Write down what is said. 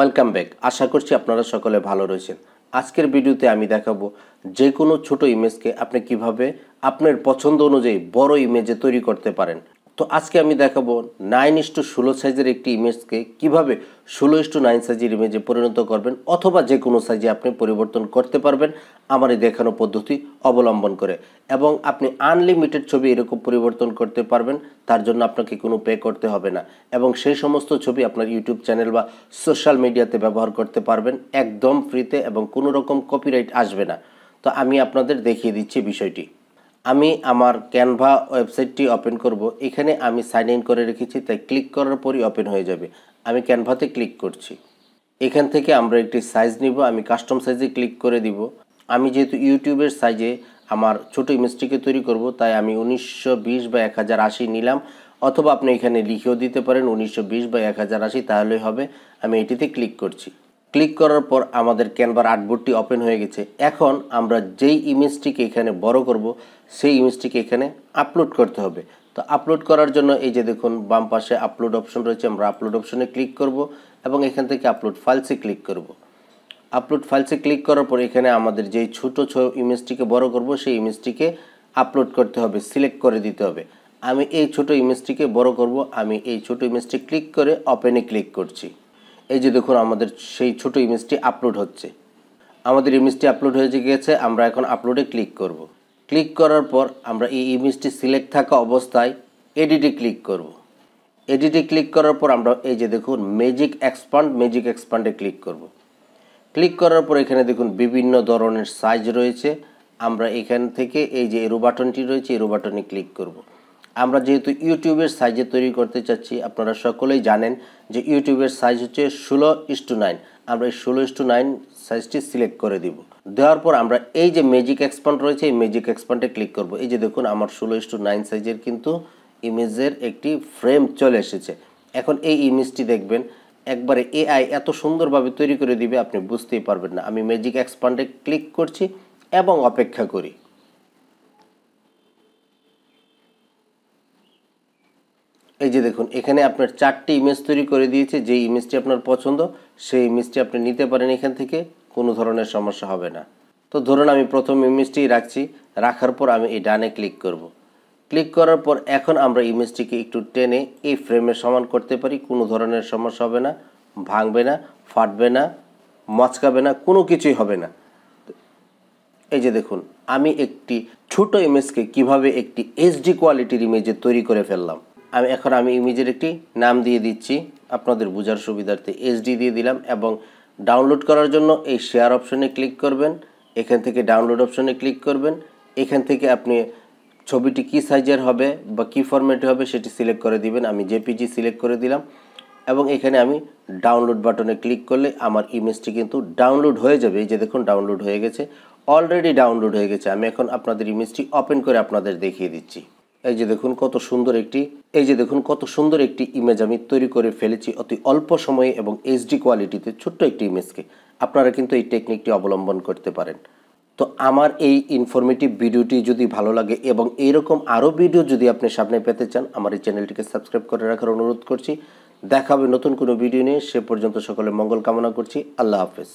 Welcome back. আশা করছি আপনারা সকলে ভালো রয়েছেন। আজকের ভিডিওতে আমি দেখাবো যে কোনো ছোট ইমেজকে আপনি কিভাবে আপনার পছন্দ অনুযায়ী বড় ইমেজে তৈরি করতে পারেন। তো আজকে আমি দেখাবো 9:16 সাইজের একটি ইমেজকে কিভাবে 16:9 সাইজের ইমেজে পরিণত করবেন, অথবা যে কোনো সাইজে আপনি পরিবর্তন করতে পারবেন আমার এই দেখানো পদ্ধতি অবলম্বন করে। এবং আপনি আনলিমিটেড ছবি এরকম পরিবর্তন করতে পারবেন, তার জন্য আপনাকে কোনো পে করতে হবে না। এবং সেই সমস্ত ছবি আপনার ইউটিউব চ্যানেল বা সোশ্যাল মিডিয়াতে ব্যবহার করতে পারবেন একদম ফ্রিতে, এবং কোনো রকম কপিরাইট আসবে না। তো আমি আপনাদের দেখিয়ে দিচ্ছি বিষয়টি। আমি আমার ক্যানভা ওয়েবসাইটটি ওপেন করব। এখানে আমি সাইন ইন করে রেখেছি, তাই ক্লিক করার পরই ওপেন হয়ে যাবে। আমি ক্যানভাতে ক্লিক করছি। এখান থেকে আমরা একটি সাইজ নিব। আমি কাস্টম সাইজে ক্লিক করে দিব। আমি যেহেতু ইউটিউবের সাইজে আমার ছোট ইমেজটিকে তৈরি করব, তাই আমি 1920 বা 1080 নিলাম, অথবা আপনি এখানে লিখেও দিতে পারেন 1920 বা 1080, তাহলেই হবে। আমি এটিতে ক্লিক করছি। ক্লিক করার পর আমাদের ক্যানভার আর্টবোর্ডটি ওপেন হয়ে গেছে। এখন আমরা যেই ইমেজটিকে এখানে বড় করব সেই ইমেজটিকে এখানে আপলোড করতে হবে। তো আপলোড করার জন্য এই যে দেখুন বাম পাশে আপলোড অপশন রয়েছে, আমরা আপলোড অপশনে ক্লিক করব এবং এখান থেকে আপলোড ফাইলসে ক্লিক করব। আপলোড ফাইলসে ক্লিক করার পর এখানে আমাদের যেই ছোট ইমেজটিকে বড় করব সেই ইমেজটিকে আপলোড করতে হবে, সিলেক্ট করে দিতে হবে। আমি এই ছোট ইমেজটিকে বড় করব। আমি এই ছোট ইমেজটি ক্লিক করে ওপেনে ক্লিক করছি। এই যে দেখুন আমাদের সেই ছোট ইমেজটি আপলোড হচ্ছে। আমাদের ইমেজটি আপলোড হয়ে গেছে। আমরা এখন আপলোডে ক্লিক করব। ক্লিক করার পর আমরা এই ইমেজটি সিলেক্ট থাকা অবস্থায় এডিটে ক্লিক করব। এডিটে ক্লিক করার পর আমরা এই যে দেখুন ম্যাজিক এক্সপান্ডে ক্লিক করব। ক্লিক করার পর এখানে দেখুন বিভিন্ন ধরনের সাইজ রয়েছে। আমরা এখান থেকে এই যে এরো বাটনটি রয়েছে, এরো বাটনে ক্লিক করব। আমরা যেহেতু ইউটিউবের সাইজে তৈরি করতে চাচ্ছি, আপনারা সকলেই জানেন যে ইউটিউবের সাইজ হচ্ছে 16:9। আমরা এই 16:9 সাইজটি সিলেক্ট করে দিব। দেওয়ার পর আমরা এই যে ম্যাজিক এক্সপান্ড রয়েছে, এই ম্যাজিক এক্সপান্ডে ক্লিক করব। এই যে দেখুন আমার 16:9 সাইজের কিন্তু ইমেজের একটি ফ্রেম চলে এসেছে। এখন এই ইমেজটি দেখবেন একবারে এআই এত সুন্দরভাবে তৈরি করে দিবে, আপনি বুঝতেই পারবেন না। আমি ম্যাজিক এক্সপান্ডে ক্লিক করছি এবং অপেক্ষা করি। এই যে দেখুন এখানে আপনার 4টি ইমেজ তৈরি করে দিয়েছে। যে ইমেজটি আপনার পছন্দ সেই ইমেজটি আপনি নিতে পারেন এখান থেকে, কোনো ধরনের সমস্যা হবে না। তো ধরুন আমি প্রথম ইমেজটি রাখছি। রাখার পর আমি এই ডানে ক্লিক করব। ক্লিক করার পর এখন আমরা ইমেজটিকে একটু টেনে এই ফ্রেমের সমান করতে পারি। কোনো ধরনের সমস্যা হবে না, ভাঙবে না, ফাটবে না, মচকাবে না, কোনো কিছুই হবে না। এই যে দেখুন আমি একটি ছোট ইমেজকে কিভাবে একটি এইচডি কোয়ালিটির ইমেজে তৈরি করে ফেললাম। আমি ইমেজের একটি নাম দিয়ে দিচ্ছি আপনাদের বোঝার সুবিধার্থে, এইচডি দিয়ে দিলাম। এবং ডাউনলোড করার জন্য এই শেয়ার অপশনে ক্লিক করবেন। এখান থেকে ডাউনলোড অপশনে ক্লিক করবেন। এখান থেকে আপনি ছবিটি কী সাইজের হবে বা কী ফরম্যাটে হবে সেটি সিলেক্ট করে দিবেন। আমি জেপিজি সিলেক্ট করে দিলাম এবং এখানে আমি ডাউনলোড বাটনে ক্লিক করলে আমার ইমেজটি কিন্তু ডাউনলোড হয়ে যাবে। এই যে দেখুন ডাউনলোড হয়ে গেছে, অলরেডি ডাউনলোড হয়ে গেছে। আমি এখন আপনাদের ইমেজটি ওপেন করে আপনাদের দেখিয়ে দিচ্ছি। এই যে দেখুন কত সুন্দর একটি ইমেজ আমি তৈরি করে ফেলেছি অতি অল্প সময়ে এবং এইচডি কোয়ালিটিতে ছোট্ট একটি ইমেজকে। আপনারা কিন্তু এই টেকনিকটি অবলম্বন করতে পারেন। তো আমার এই ইনফরমেটিভ ভিডিওটি যদি ভালো লাগে এবং এইরকম আরও ভিডিও যদি আপনি সামনে পেতে চান, আমার এই চ্যানেলটিকে সাবস্ক্রাইব করে রাখার অনুরোধ করছি। দেখা হবে নতুন কোনো ভিডিও নিয়ে। সে পর্যন্ত সকলে মঙ্গল কামনা করছি। আল্লাহ হাফেজ।